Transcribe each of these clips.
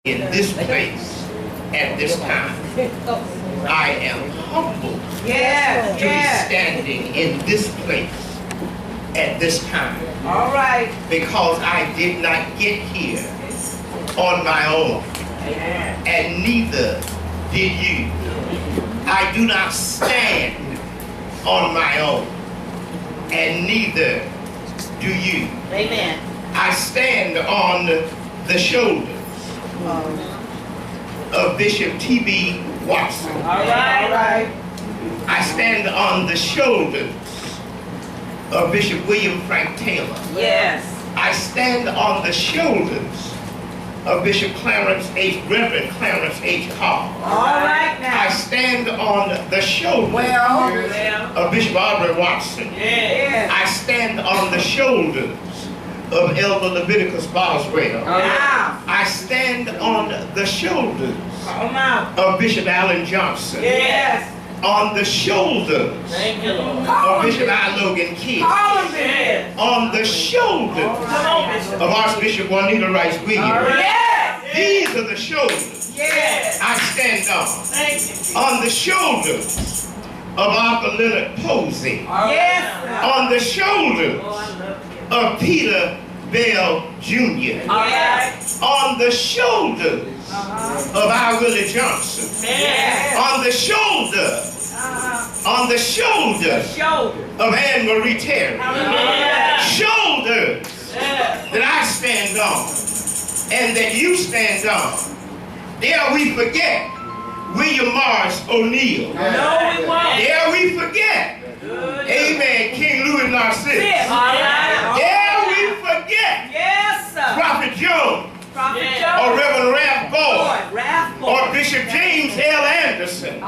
in this place at this time. I am humbled to be standing in this place at this time. All right. Because I did not get here on my own. And neither did you. I do not stand on my own. And neither do you. Amen. I stand on the shoulders of Bishop T.B. Watson. All right. All right. I stand on the shoulders of Bishop William Frank Taylor. Yes. I stand on the shoulders of Bishop Reverend Clarence H. Carr. All right now. I stand on the shoulders of Bishop Aubrey Watson. Yes. I stand on the shoulders of Elder Leviticus Boswell. I stand on the shoulders of Bishop Allen Johnson. Yes. On the shoulders of Bishop I. Logan Kidd. On the shoulders of Archbishop Juanita Rice Williams. These are the shoulders I stand on. On the shoulders of Arthur Leonard Posey. On the shoulders of Peter Bell Jr. On the shoulders of our Willie Johnson. On the shoulders of Anne Marie Terry. Shoulders that I stand on and that you stand on. Dare we forget William Morris O'Neill. Dare we forget, amen, King Louis Narcissus. Dare we forget Prophet Jones. Or Reverend Ralph Boyd. Or Bishop James L. Anderson.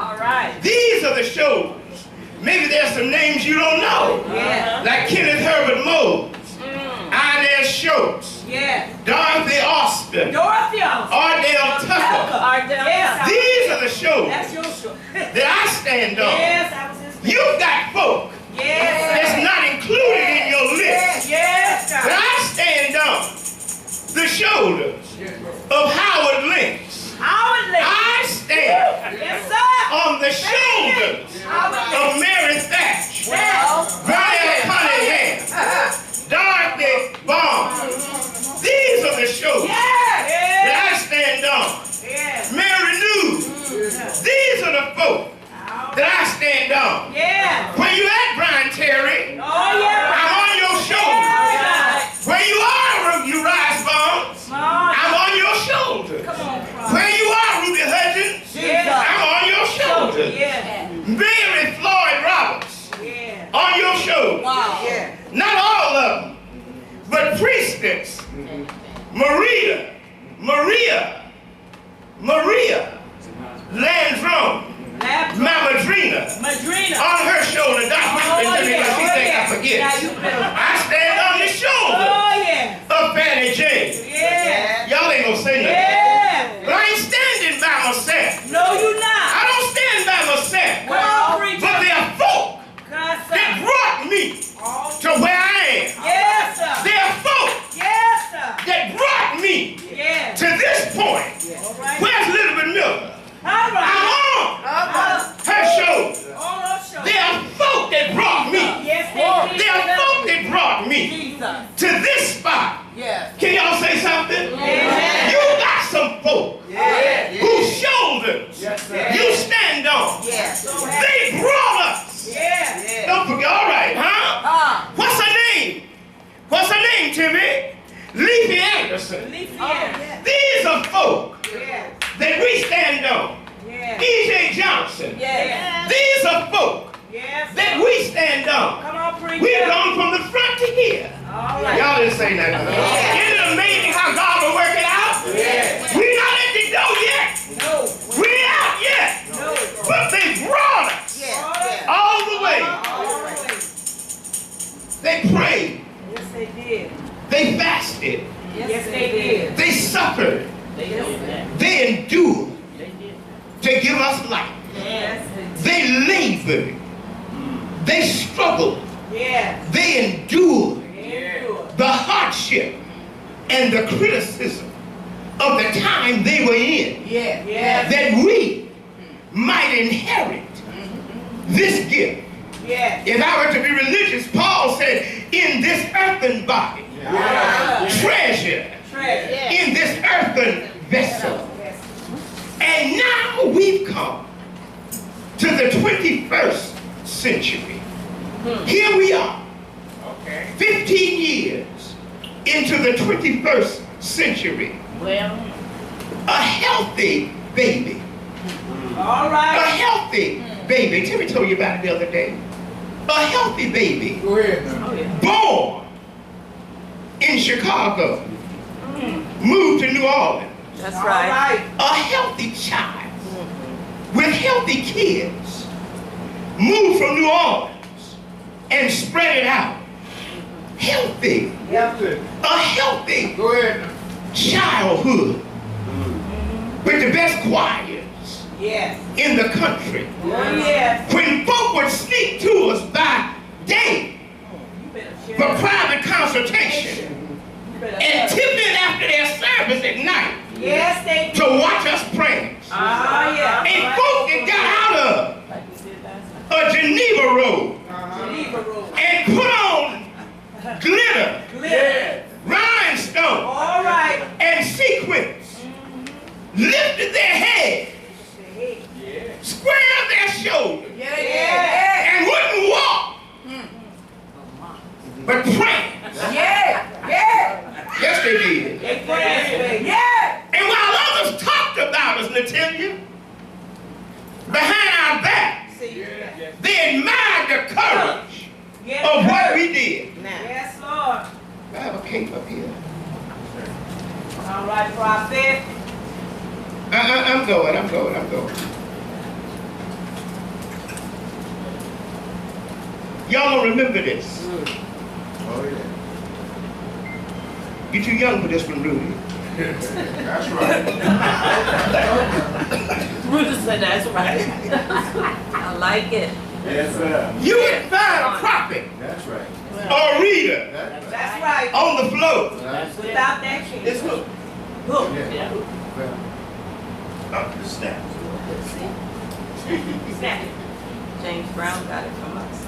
These are the shoulders. Maybe there's some names you don't know. Like Kenneth Herbert Mose. Inez Schultz. Dorothy Austin. Ardell Tucker. These are the shoulders that I stand on. You've got folk that's not included in your list. But I stand on the shoulders of Howard Links. I stand on the shoulders of Mary Thatch, Bernard Cunningham, Dorothy Baum. These are the shoulders that I stand on. Mary News. These are the folk that I stand on. Where you at, Brian Terry? I'm on your shoulders. Where you are, Urias Bones? I'm on your shoulders. Where you are, Ruby Hudgens? I'm on your shoulders. Mary Floyd Roberts, on your shoulders. Not all of them, but Priestess Maria Landrum, Mama Drina, on her shoulder. Dr. She think I forget. I stand on the shoulder of Fannie Jane. Y'all ain't gonna say nothing. But I ain't standing by myself. I don't stand by myself. But there are folk that brought me to where I am. There are folk that brought me to this point. Where's Elizabeth Miller? I'm on her shoulder. There are folk that brought me. There are folk that brought me to this spot. Can y'all say something? You got some folk whose shoulders you stand on. They brought us. Don't forget. All right, huh? What's her name? What's her name, Timmy? Leafy Anderson. These are folk that we stand on. E.J. Johnson. These are folk that we stand on. We've gone from the front to here. Y'all didn't say nothing. Isn't it amazing how God will work it out? We're not at the door yet. We ain't out yet. But they brought us all the way. They prayed. They fasted. They suffered. They endured to give us life. They labored. They struggled. They endured the hardship and the criticism of the time they were that we might inherit this gift. If I were to be religious, Paul said, in this earthen body, treasure in this earthen vessel. And now we've come to the 21st century. Here we are, 15 years into the 21st century. A healthy baby. All right. A healthy baby. Timmy told you about it the other day. A healthy baby. Go ahead now. Born in Chicago. Moved to New Orleans. That's right. A healthy child with healthy kids. Moved from New Orleans and spread it out. Healthy. A healthy Go ahead now. childhood with the best choirs in the country. When folk would sneak to us by day for private consultation and tip in after their service at night to watch us pray. And folk that got out of a Geneva robe and put on glitter, rhinestone, and sequins, lifted their head, squared their shoulders, and wouldn't walk, but prayed. Yes, they did. And while others talked about us, Natalia, behind our backs, they admired the courage of what we did. Yes, Lord. I have a cape up here. All right, prophet. I'm going. Y'all don't remember this. Oh, yeah. You're too young for this one, Rudy. That's right. Rudy said that's right. I like it. Yes, sir. You would find a prophet That's right. or a reader That's right. on the floor. Without that key. This hook. Yeah. Up the snap. Snap it. James Brown got it from us.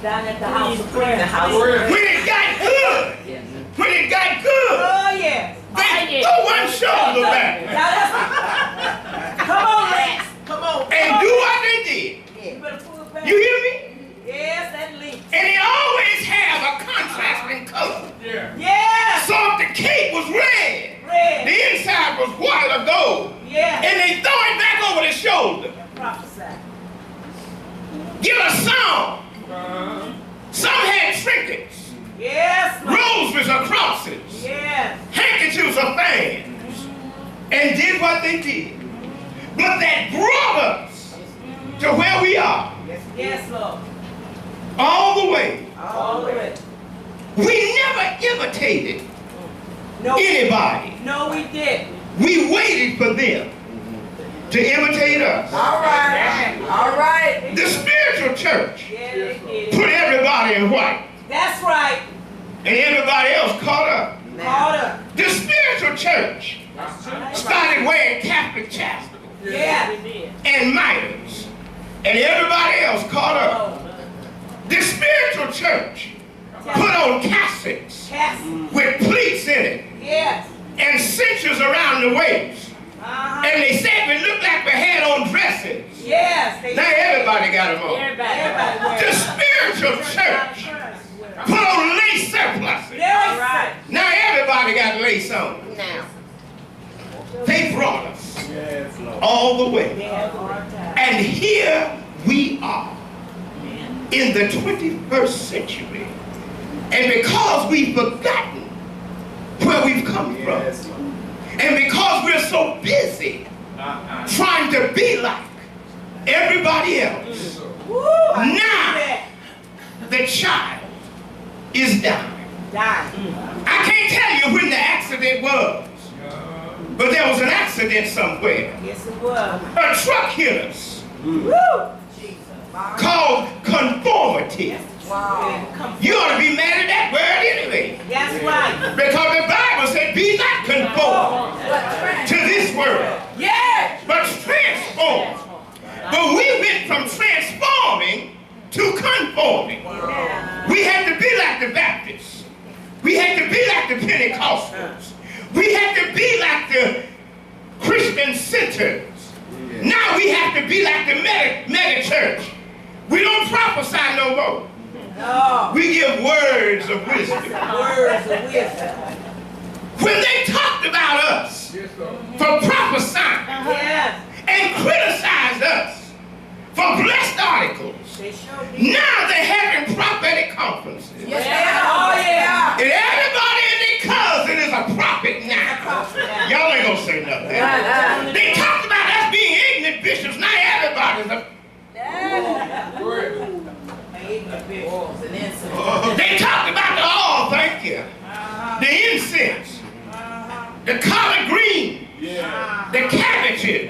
Down at the house of prayer. The house of prayer. When it got good, Yes. when it got good, Oh, yes. they throw one shoulder back Now let's come on, Rex. Come on. and do what they did. You better pull it back. You hear me? Yes, that leak. And it always have a contrasting color. Yes. So if the cape was red, Red. the inside was white or gold. Yes. And they throw it back over the shoulder. Prophesy. Give a song. Some had trinkets, Yes. Lord. roses or crosses, Yes. handkerchiefs or fans, and did what they did. But that brought us to where we are, Yes, Lord. all the way. All the way. We never imitated No. anybody. No, we didn't. We waited for them to imitate us. All right. All right. The spiritual church Yeah, they did. put everybody in white, That's right. and everybody else caught up. Caught up. The spiritual church started wearing Catholic chastity Yeah. and miters, and everybody else caught up. The spiritual church put on cassets Yes. with pleats in it Yes. and cinches around the waist. Uh-huh. And they said we looked like we had on dresses. Yes. They Now everybody got them on. Everybody wears The it. spiritual church put on lace surpluses. Yes. Right. Now everybody got lace on. They brought us Yes, Lord. all the way. Yeah, all time. And here we are in the 21st century. And because we've forgotten where we've come from, Yes, Lord. and because we're so busy trying to be like everybody else, Woo, I Now. see that. the child is dying. Die. I can't tell you when the accident was, but there was an accident somewhere. Yes, it was. A truck hit us Woo. Jesus. called conformity. Wow. You ought to be mad at that word anyway, That's right. because the Bible said, be not conformed to this world. Yes. But transformed. But we went from transforming to conforming. We had to be like the Baptists. We had to be like the Pentecostals. We had to be like the Christian centers. Now we have to be like the mega church. We don't prophesy no more. No. We give words of wisdom. Words of wisdom. When they talked about us for prophesying Yes. and criticized us for blessed articles, They showed me. now they're having prophetic conferences. Yes, they are. Oh, yeah. And everybody and their cousin is a prophet now. Y'all ain't gonna say nothing. They talked about us being ignorant bishops. Now everybody's a... They talked about the oil, thank you. The incense. The collard green. The cabbages.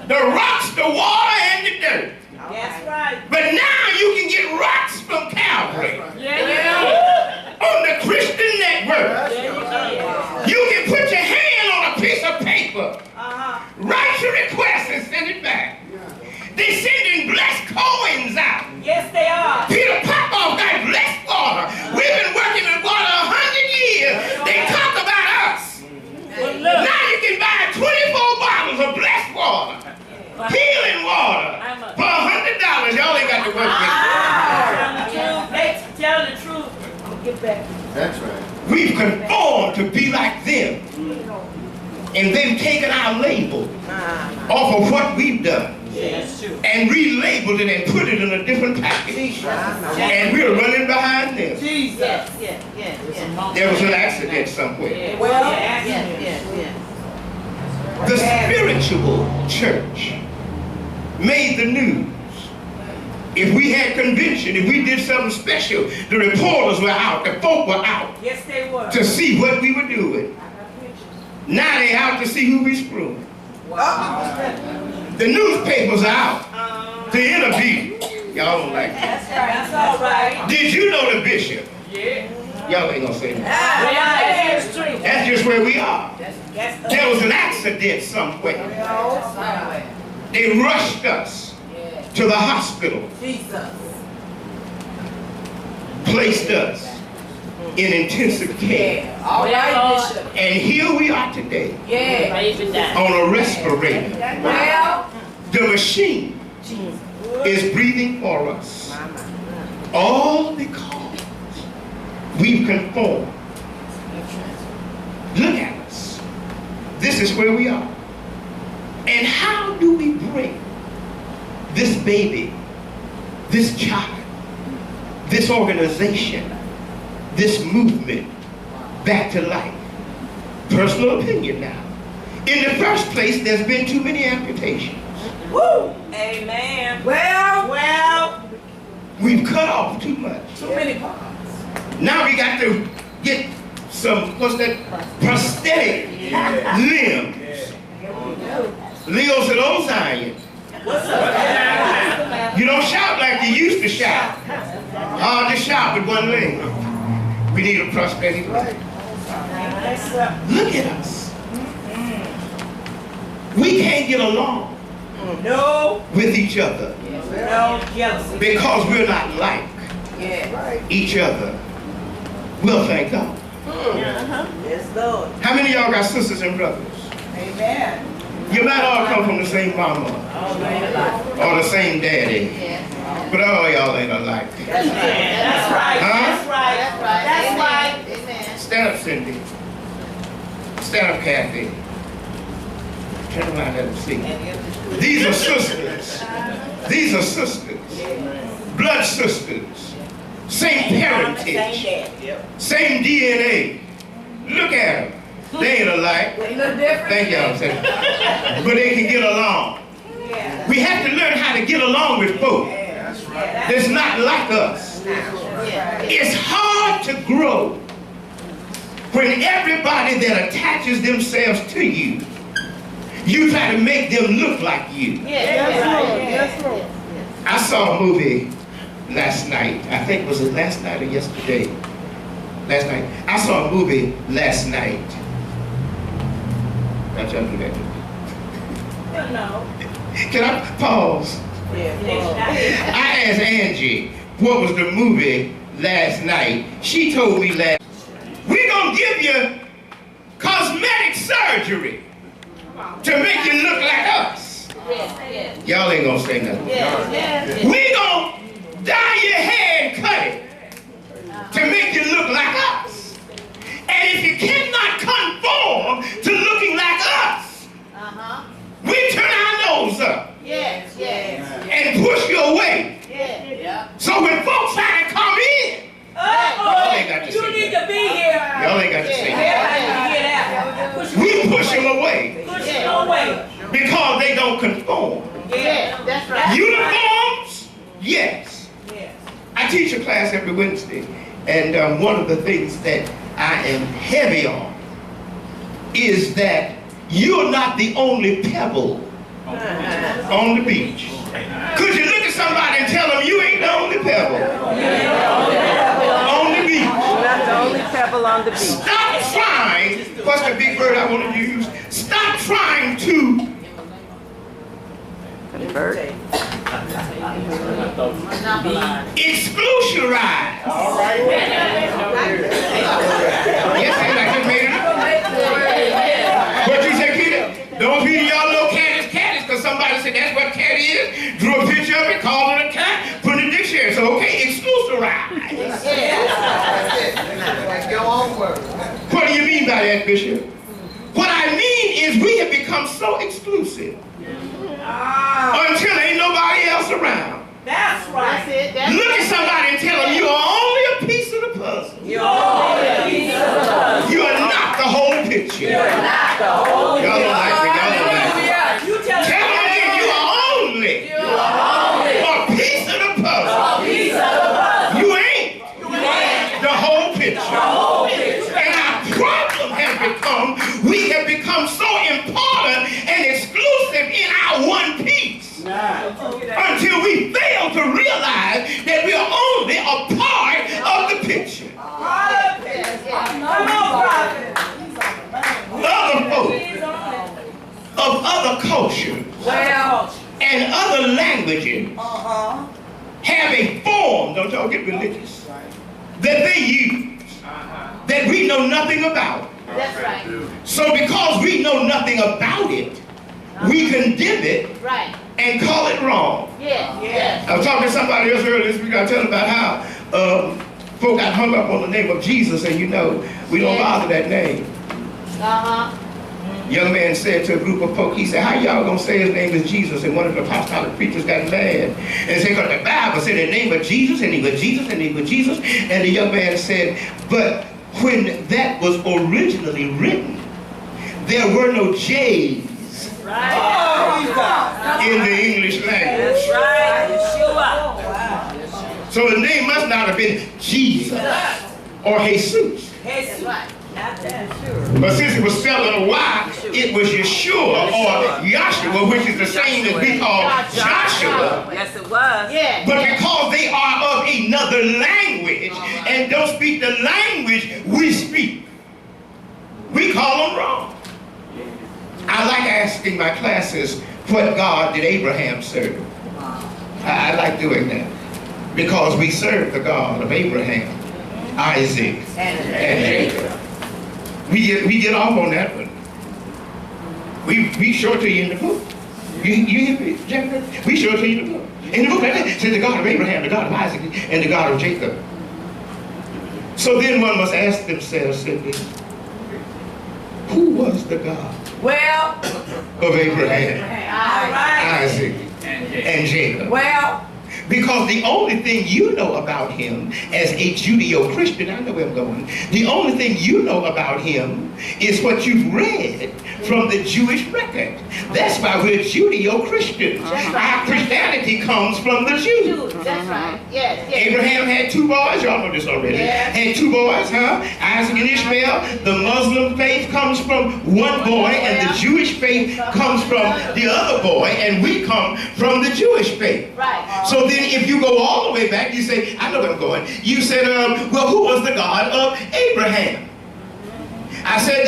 The rocks, the water, and the dirt. That's right. But now you can get rocks from Calvary. On the Christian network. You can put your hand on a piece of paper, write your request and send it back. They're sending blessed coins out. Yes, they are. Peter Popoff got blessed water. We've been working with water 100 years. They talk about us. Now you can buy 24 bottles of blessed water. Healing water for $100. Y'all ain't got to work with. Tell the truth. Get back. That's right. We've conformed to be like them. And they've taken our label off of what we've done. That's true. And relabeled it and put it in a different package. And we're running behind them. Jesus. There was an accident somewhere. Well, The spiritual church made the news. If we had convention, if we did something special, the reporters were out, the folk were out yes, they were. to see what we were doing. Now they out to see who we screwing. Wow. The newspapers are out to interview. Y'all don't like that. That's right. That's all right. Did you know the bishop? Yeah. Y'all ain't gonna say that. That's true. That's just where we are. That's There was an accident somewhere. They rushed us to the hospital, Jesus. placed us in intensive care. All right, Bishop. And here we are today Yeah. on a respirator. Well, The machine is breathing for us. All because we've conformed. Look at us. This is where we are. And how do we bring this baby, this child, this organization, this movement back to life? Personal opinion now. In the first place, there's been too many amputations. woo. Amen. Well, We've cut off too much. too many parts. Now we got to get some, what's that, prosthetic limbs. Leo's an old Zion. What's up? You don't shout like you used to shout. Hard to shout with one leg. We need a prosthetic leg. Look at us. We can't get along No. with each other No jealousy. because we're not like Yeah. each other. Well, thank God. Yes, Lord. How many of y'all got sisters and brothers? Amen. You might all come from the same mama or the same daddy, but all y'all ain't alike. That's right. That's right. Huh? That's right. That's right. Stand up, Cindy. Stand up, Kathy. Turn around, let them see. These are sisters. These are sisters. Blood sisters. Same parentage. Same DNA. Look at them. They ain't alike. They look different. Thank y'all. But they can get along. Yeah. We have to learn how to get along with folk that's not like us. It's hard to grow when everybody that attaches themselves to you, you try to make them look like you. I saw a movie last night. I think, was it last night or yesterday? Last night. I saw a movie last night. That's y'all do that. No. Can I pause? I asked Angie what was the movie last night. She told me we're gonna give you cosmetic surgery to make you look like us. Y'all ain't gonna say nothing. We're gonna dye your hair and cut it to make you look like us. And if you cannot conform to looking like us, we turn our nose up and push you away. So when folks try to come in, y'all ain't got to say you need to be here. Y'all ain't got to say that. We push them away. Push them away. Because they don't conform. That's right. Uniforms? Yes. I teach a class every Wednesday, and one of the things that I am heavy on is that you're not the only pebble on the beach. Could you look at somebody and tell them you ain't the only pebble on the beach? Not the only pebble on the beach. Stop trying, what's the big word I want to use? Stop trying to Convert. exclusionize. All right. Yes, I just made it up. What you say, Peter? Don't be y'all know cat is because somebody said that's what cat is. Drew a picture of it, called it a cat, put it in the dictionary. So, okay, exclusionize. Go onward. What do you mean by that, Bishop? What I mean is we have become so exclusive until ain't nobody else around. That's right. Look at somebody and tell them you are only a piece of the puzzle. You're only a piece of the puzzle. You are not the whole picture. You're not the whole Y'all don't like me. Y'all don't like me. You tell Tell them again, you are only a piece of the puzzle. a piece of the puzzle. You ain't the whole picture. And our problem has become, we have become so important and exclusive in our one piece until we fail to realize that we are only a part of the picture. Come on, prophet. Other folks of other cultures and other languages have a form, don't y'all get religious, that they use that we know nothing about. That's right. So because we know nothing about it, we condemn it and call it wrong. I was talking to somebody else earlier this week. I was telling about how folk got hung up on the name of Jesus, and you know, we don't bother that name. Young man said to a group of folk, he said, how y'all gonna say his name is Jesus? And one of the apostolic preachers got mad and said, because the Bible said the name of Jesus, and he was Jesus, and he was Jesus. And the young man said, but when that was originally written, there were no J's in the English language. So the name must not have been Jesus or Jesus. But since it was spelled with a Y, it was Yeshua or Yahshua, which is the same as we call Joshua. Yes, it was. But because they are of another language and don't speak the language we speak, we call them wrong. I like asking my classes, what God did Abraham serve? I like doing that because we serve the God of Abraham, Isaac, and Jacob. We get off on that one. We show it to you in the book. You hear me, Jacob? We show it to you in the book. In the book, it says the God of Abraham, the God of Isaac, and the God of Jacob. So then one must ask themselves simply, who was the God of Abraham, Isaac, and Jacob? Because the only thing you know about him as a Judeo-Christian, I know where I'm going, the only thing you know about him is what you've read from the Jewish record. That's why we're Judeo-Christians. Our Christianity comes from the Jews. That's right. Yes. Abraham had two boys, y'all know this already. Had two boys, Isaac and Ishmael. The Muslim faith comes from one boy, and the Jewish faith comes from the other boy, and we come from the Jewish faith. So then if you go all the way back, you say, I know where I'm going. You said, well, who was the God of Abraham? I said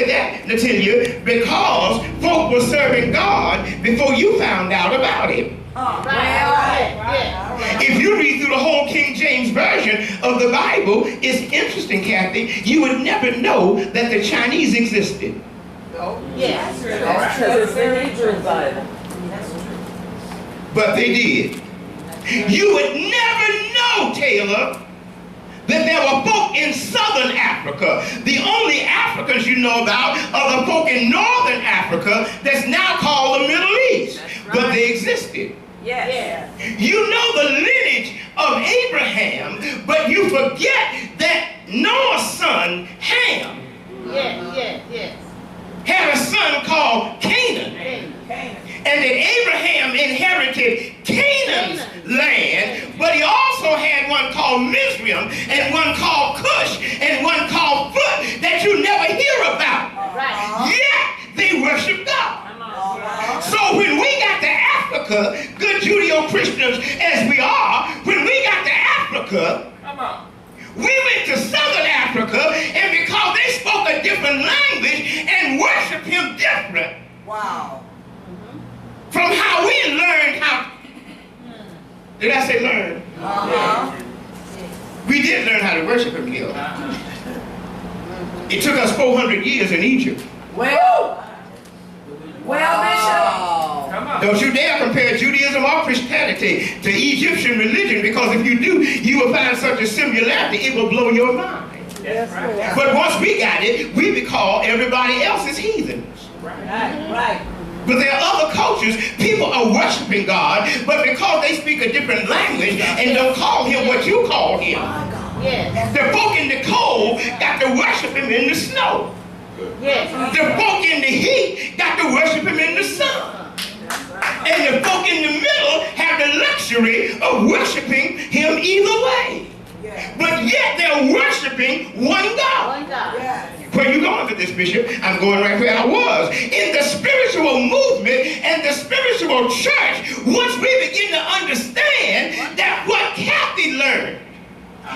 that to tell you because folk were serving God before you found out about him. If you read through the whole King James Version of the Bible, it's interesting, Kathy, you would never know that the Chinese existed. Yes. That's the Hebrew Bible. But they did. You would never know, Taylor, that there were folk in southern Africa. The only Africans you know about are the folk in northern Africa that's now called the Middle East. Right. But they existed. Yes. You know the lineage of Abraham, but you forget that Noah's son, Ham, had a son called Canaan. And that Abraham inherited Canaan's land, but he also had one called Mizraim, and one called Cush, and one called Foot that you never hear about. Yet they worship God. So when we got to Africa, good Judeo-Christians as we are, when we got to Africa, we went to southern Africa, and because they spoke a different language and worshiped him different. Wow. From how we learned how. Did I say learn? We did learn how to worship him here. It took us 400 years in Egypt. Well, Bishop. Don't you dare compare Judaism or Christianity to Egyptian religion, because if you do, you will find such a similarity, it will blow your mind. But once we got it, we be called everybody else's heathens. Right. But there are other cultures, people are worshiping God, but because they speak a different language and don't call him what you call him. The folk in the cold got to worship him in the snow. The folk in the heat got to worship him in the sun. And the folk in the middle have the luxury of worshiping him either way. But yet they're worshiping one God. Where are you going with this, Bishop? I'm going right where I was. In the spiritual movement and the spiritual church, once we begin to understand that what Kathy learned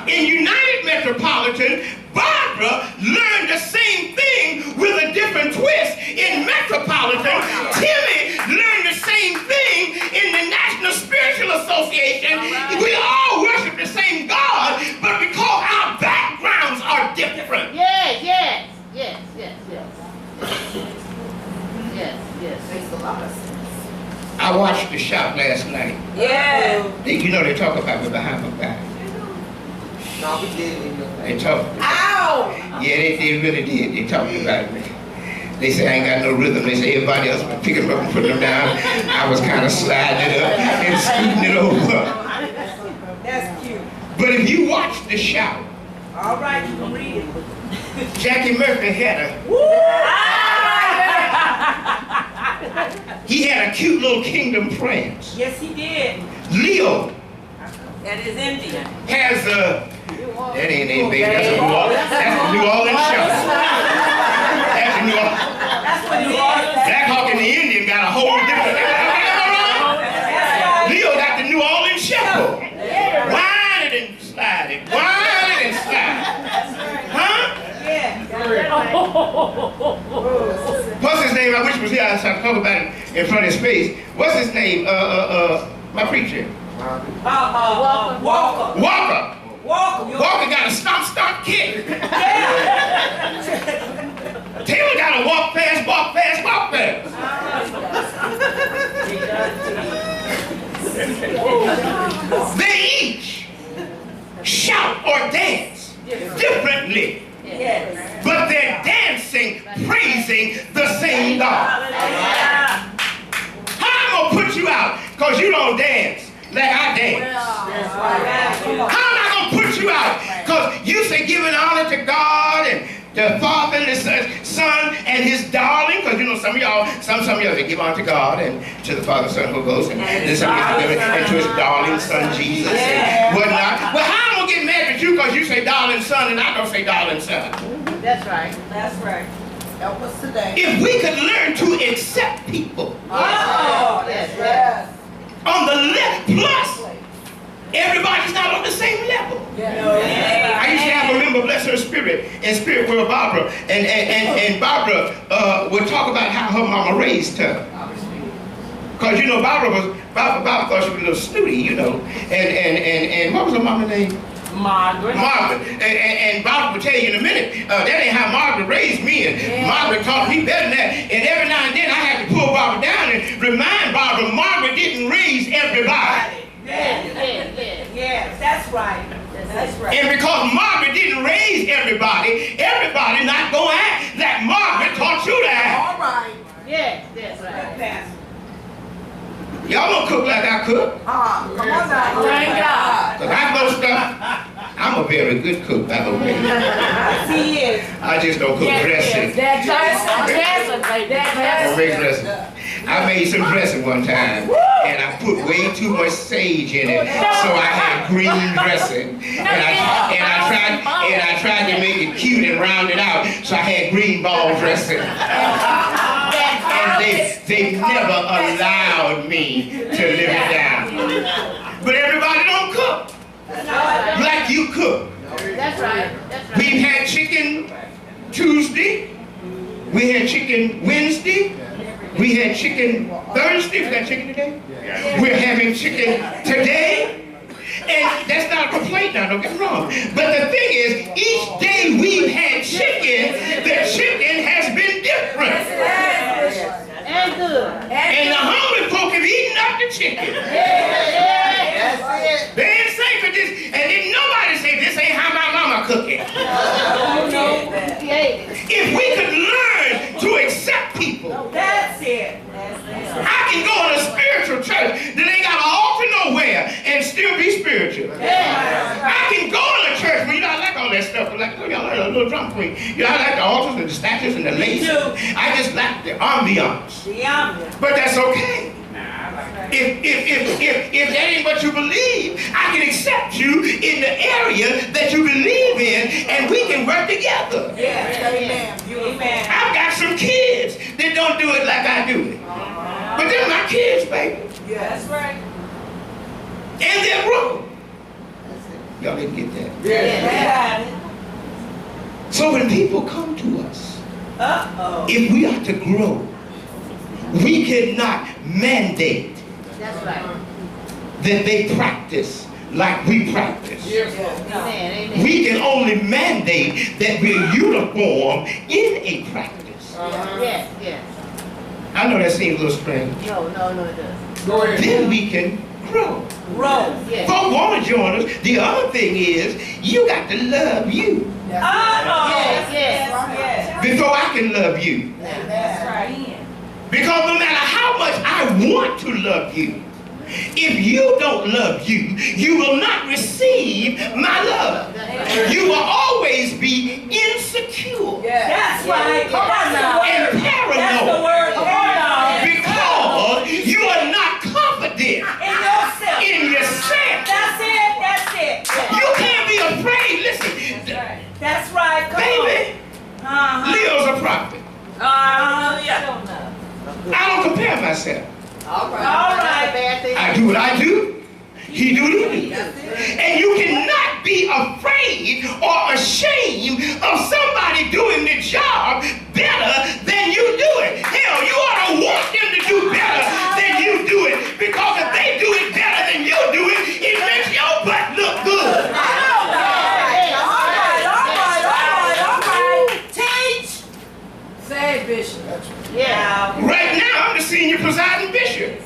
in United Metropolitan, Barbara learned the same thing with a different twist in Metropolitan. Timmy learned the same thing in the National Spiritual Association. We all worship the same God, but because our backgrounds are different. Yes. Makes a lot of sense. I watched the shout last night. You know they talk about me behind my back. No, we did. They talk. Ow! Yeah, they really did. They talked about me. They said I ain't got no rhythm. They said everybody else was picking them up and putting them down. I was kind of sliding it up and scooting it over. That's cute. But if you watch the shout, All right, you can read it. Jackie Murphy had a he had a cute little kingdom prince. Yes, he did. Leo That is Indian. has a that ain't baby. That's a New Orleans shout. That's a New Orleans. That's what New Orleans. Black Hawk and the Indian got a whole different. Leo got the New Orleans shepherd. Whining and sliding. Whining and sliding. Huh? What's his name? I wish he was here. I was trying to talk about it in front of his face. What's his name? My preacher. Walker. Walker got a stomp kick. Taylor got a walk fast. They each shout or dance differently. But they're dancing, praising the same God. How am I gonna put you out? Because you don't dance like I dance. How am I gonna put you out? Because you say giving honor to God and the Father and the Son and His darling. Because you know some of y'all they give honor to God and to the Father, Son, Holy Ghost, and then some give and to His darling Son Jesus and whatnot. Well, how am I gonna get mad at you because you say darling Son and I don't say darling Son? That's right. Help us today. If we could learn to accept people Yes. on the left, plus Everybody's not on the same level. Yeah. I used to have a member, bless her spirit, in Spirit World Barbara, and Barbara would talk about how her mama raised her. Because, you know, Barbara thought she was a little snooty, you know. And what was her mama's name? Margaret. Margaret. And Barbara will tell you in a minute, that ain't how Margaret raised me. And Margaret taught me better than that. And every now and then I had to pull Barbara down and remind Barbara, Margaret didn't raise everybody. Yes, that's right. That's right. And because Margaret didn't raise everybody, everybody not going to act like Margaret taught you to act. All right. Yes, that's right. Y'all don't cook like I cook. Come on now. Thank God. Because I know stuff. I'm a very good cook, by the way. He is. I just don't cook dressing. That dressing, baby. I don't make dressing. I made some dressing one time, and I put way too much sage in it, so I had green dressing. And I tried to make it cute and round it out, so I had green ball dressing. And they never allowed me to live it down. But everybody don't cook like you cook. That's right. That's right. We've had chicken Tuesday. We had chicken Wednesday. We had chicken Thursday. We got chicken today? We're having chicken today. And that's not a complaint now, don't get me wrong. But the thing is, each day we've had chicken, the chicken has been different. And good. And the hungry folk have eaten up the chicken. That's it. They ain't say for this, and then nobody say this ain't how my mama cook it. If we could learn to accept people, That's it. I can go in a spiritual church that ain't got an altar nowhere and still be spiritual. I can go in a church where you know I like all that stuff, like oh, y'all like a little drum queen. You know I like the altars and the statues and the lace. I just like the ambiance. But that's okay. If that ain't what you believe, I can accept you in the area that you believe in, and we can work together. Amen. I've got some kids that don't do it like I do it. But they're my kids, baby. That's right. And they're grown. Y'all didn't get that. Yeah. So when people come to us, Uh-oh. if we are to grow, we cannot mandate That's right. that they practice like we practice. Amen. We can only mandate that we're uniform in a practice. Yes, yes. I know that seems a little strange. No, it doesn't. Go ahead. Then we can grow. Yes. Folks want to join us. The other thing is, you got to love you Yes. before I can love you. That's right. Because no matter how much I want to love you, if you don't love you, you will not receive my love. You will always be insecure That's right. Come on now. and That's the paranoid word. Come on now. because you are not confident In yourself. in yourself. That's it. You can't be afraid. Listen, That's right. Come baby, on. Leo's a prophet. Yeah. I don't compare myself. All right. Bad thing. I do what I do. He do what he do. And you cannot be afraid or ashamed of somebody doing the job better than you do it. Hell, you ought to want them to do better than you do it. Because if they do it better than you do it, it makes your butt look good. All right. Teach. Say, Bishop. Yeah. Right now, I'm the senior presiding bishop.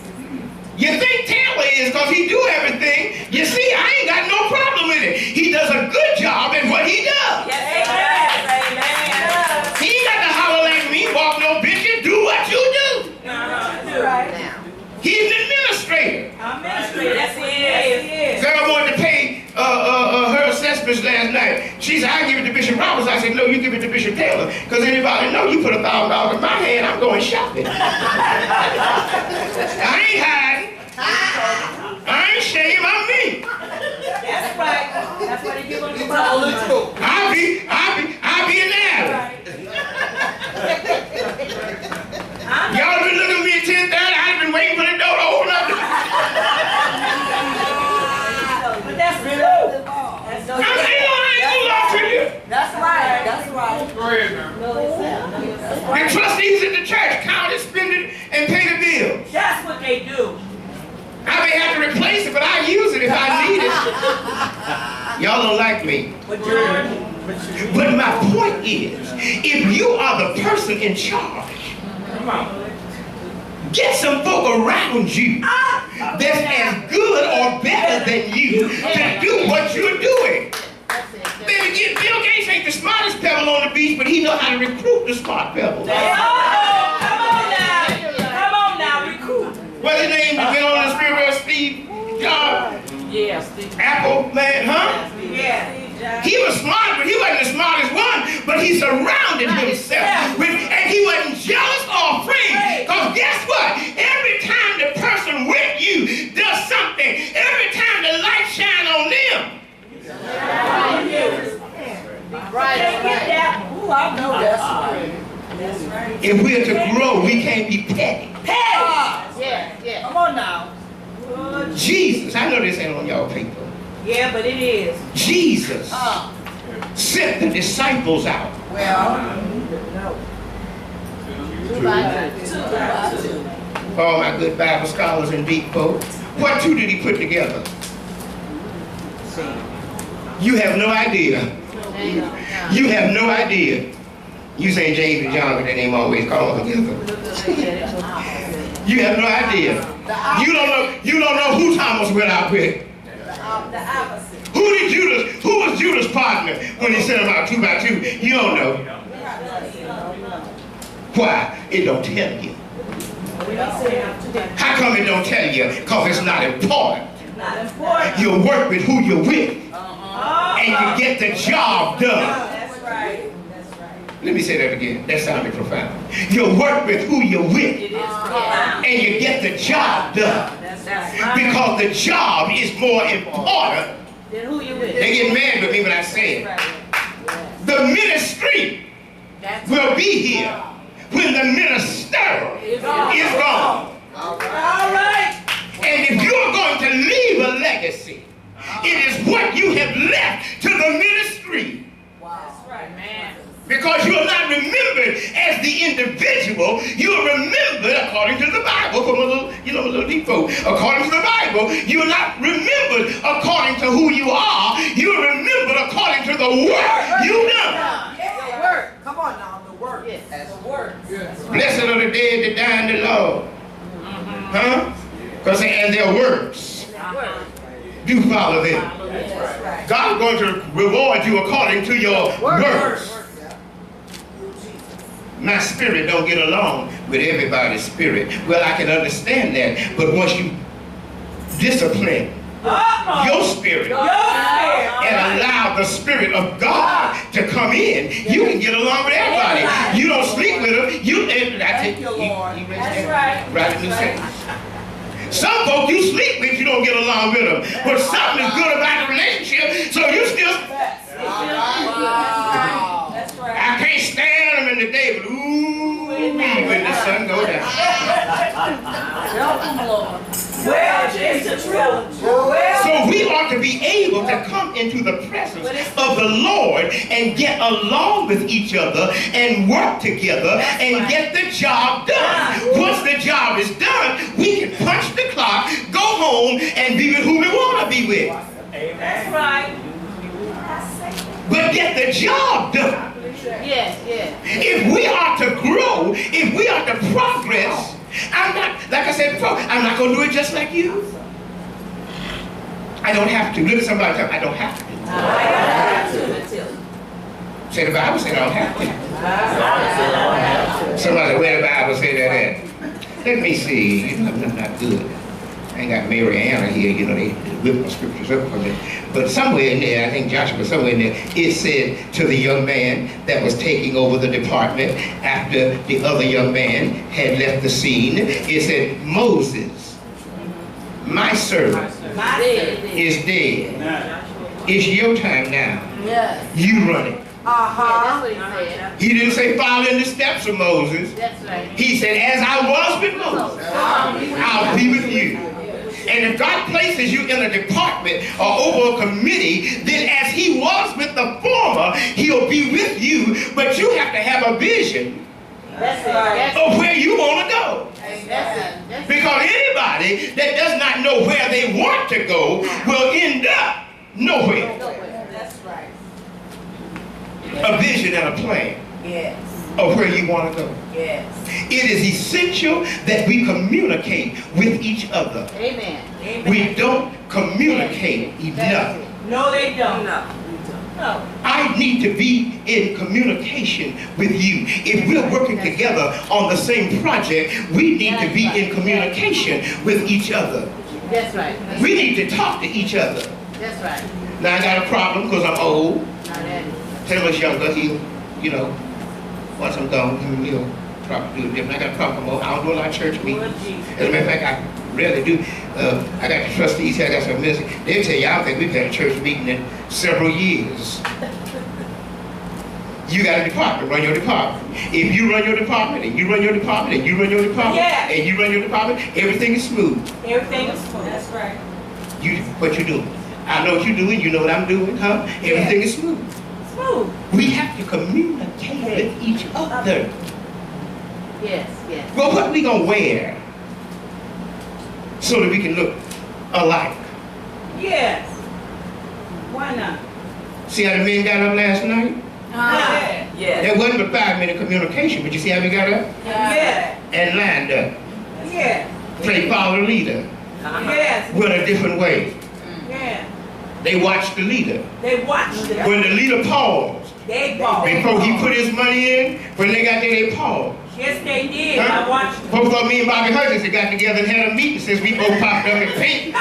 You think Taylor is because he do everything. You see, I ain't got no problem with it. He does a good job at what he does. Yes, amen. He ain't got to holler like me, walk no bishop, do what you do. That's right. Now. He's an administrator. Yes, he is. Girl wanted to pay her assessments last night. She said, I give it to Bishop Roberts. I said, no, you give it to Bishop Taylor. Because anybody know you put $1,000 in my hand, I'm going shopping. I ain't hiding. I ain't shame, I'm me. That's right. That's what he do when you I be an alley. Y'all been looking at me at 10:30. I've been waiting for the door to open up. The trustees at the church count it, spend it, and pay the bills. That's what they do. I may have to replace it, but I use it if I need it. Y'all don't like me. But my point is, if you are the person in charge, get some folk around you that's as good or better than you to do what you're doing. Baby, Bill Gates ain't the smartest pebble on the beach, but he knows how to recruit the smart pebbles. Come on now, recruit. What's his name? Been on the spirit of Steve Jobs? Yeah, Steve. Apple man, huh? Yeah. He was smart, but he wasn't the smartest one. But he surrounded himself with, and he wasn't jealous or afraid. Because guess what? Every time the person with you does something, every time the light shine on them. Right. Ooh, I know that's right. If we're to grow, we can't be petty. Yeah. Come on now. Jesus, I know this ain't on y'all paper. Yeah, but it is. Jesus sent the disciples out. Well, Two by two. All my good Bible scholars and deep folks. What two did he put together? You have no idea. You have no idea. You say James and John, but they ain't always called together. You have no idea. You don't know who Thomas went out with. the opposite. Who was Judas' partner when he sent them out 2 by 2? You don't know. Why? It don't tell you. How come it don't tell you? Because it's not important. Not important. You work with who you're with. And you get the job done. That's right. That's right. Let me say that again. That sounded profound. You work with who you're with. It is profound. And you get the job done. That's right. Because the job is more important. Then who you with? They get mad with me when I say it. The ministry will be here when the minister is gone. All right. And if you're going to leave a legacy, it is what you have left to the ministry. That's right, man. Because you are not remembered as the individual. You are remembered according to the Bible. From a little deep folk. According to the Bible, you are not remembered according to who you are. You are remembered according to the work you done. The work. Come on now, the work. Yes. The work. Blessed are the dead that die in the Lord. Huh? Because and their works do follow them. God is going to reward you according to your works. My spirit don't get along with everybody's spirit. Well, I can understand that. But once you discipline your spirit and allow the Spirit of God to come in, you can get along with everybody. You don't sleep with them. Thank you, Lord. That's right. Write a new sentence. Some folk you sleep with, you don't get along with them. But something is good about the relationship, so you still... That's right. I can't stand them in the day, but ooh, when the sun goes down. Well, it's the truth. So we ought to be able to come into the presence of the Lord and get along with each other and work together and get the job done. Once the job is done, we can punch the clock, go home, and be with who we want to be with. That's right. But get the job done. Yes. If we are to grow, if we are to progress, I'm not, like I said before, I'm not going to do it just like you. I don't have to. Look at somebody and tell them, I don't have to. Say the Bible said I don't have to. Somebody, where the Bible say that at? Let me see. I'm not good. I ain't got Mary Anna here, they whip my scriptures up for me. But somewhere in there, I think Joshua, somewhere in there, it said to the young man that was taking over the department after the other young man had left the scene, it said, Moses, my servant, is dead. It's your time now. Yes. You run it. That's what he said. He didn't say follow in the steps of Moses. That's right. He said, as I was with Moses, I'll be with you. And if God places you in a department or over a committee, then as he was with the former, he'll be with you. But you have to have a vision That's it. of where you want to go. That's Because anybody that does not know where they want to go will end up nowhere. That's right. A vision and a plan Yes. of where you want to go. Yes. It is essential that we communicate with each other. Amen. Amen. We don't communicate enough. No, they don't. No. No. I need to be in communication with you. If we're working together on the same project, we need to be in communication with each other. That's right. We need to talk to each other. That's right. Now I got a problem because I'm old. Now that is. Tell him younger, he'll, once I'm gone, he'll probably do it different. I got a problem. I don't do a lot of church meetings. As a matter of fact, I rarely do. I got the trustees here, I got some ministers. They'll tell you, I don't think we've had a church meeting in several years. You got a department, run your department. If you run your department, and you run your department, and you run your department, Yeah. and you run your department, everything is smooth. Everything is smooth. That's right. What you doing? I know what you're doing, you know what I'm doing, huh? Everything is smooth. Smooth. We have to communicate with each other. Yes, yes. Well, what we gonna wear so that we can look alike? Yes. Why not? See how the men got up last night? Yeah. Yes. There wasn't but 5 minute communication, but you see how we got up Yeah. and lined up. Yeah. They follow the leader. Yes. Went a different way. Yeah. They watched the leader. They watched it. When the leader paused, They bought. before he put his money in, when they got there, they paused. Yes, they did. Huh? I watched it. Both of me and Bobby Hutchins had got together and had a meeting since we both popped up in pink.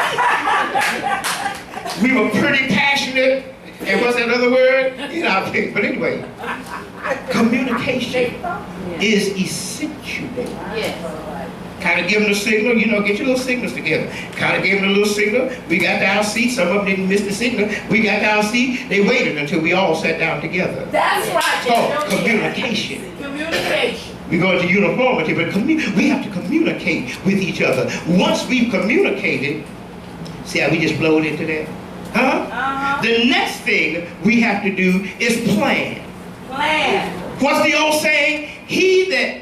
We were pretty passionate. And what's that other word? But anyway, communication is essential. Yes. Kind of give them the signal, get your little signals together. Kind of gave them a little signal. We got to our seat. Some of them didn't miss the signal. We got to our seat. They waited until we all sat down together. That's right. So, communication. Communication. We go into uniformity, but we have to communicate with each other. Once we've communicated, see how we just flowed into that? Huh? The next thing we have to do is plan. Plan. What's the old saying? He that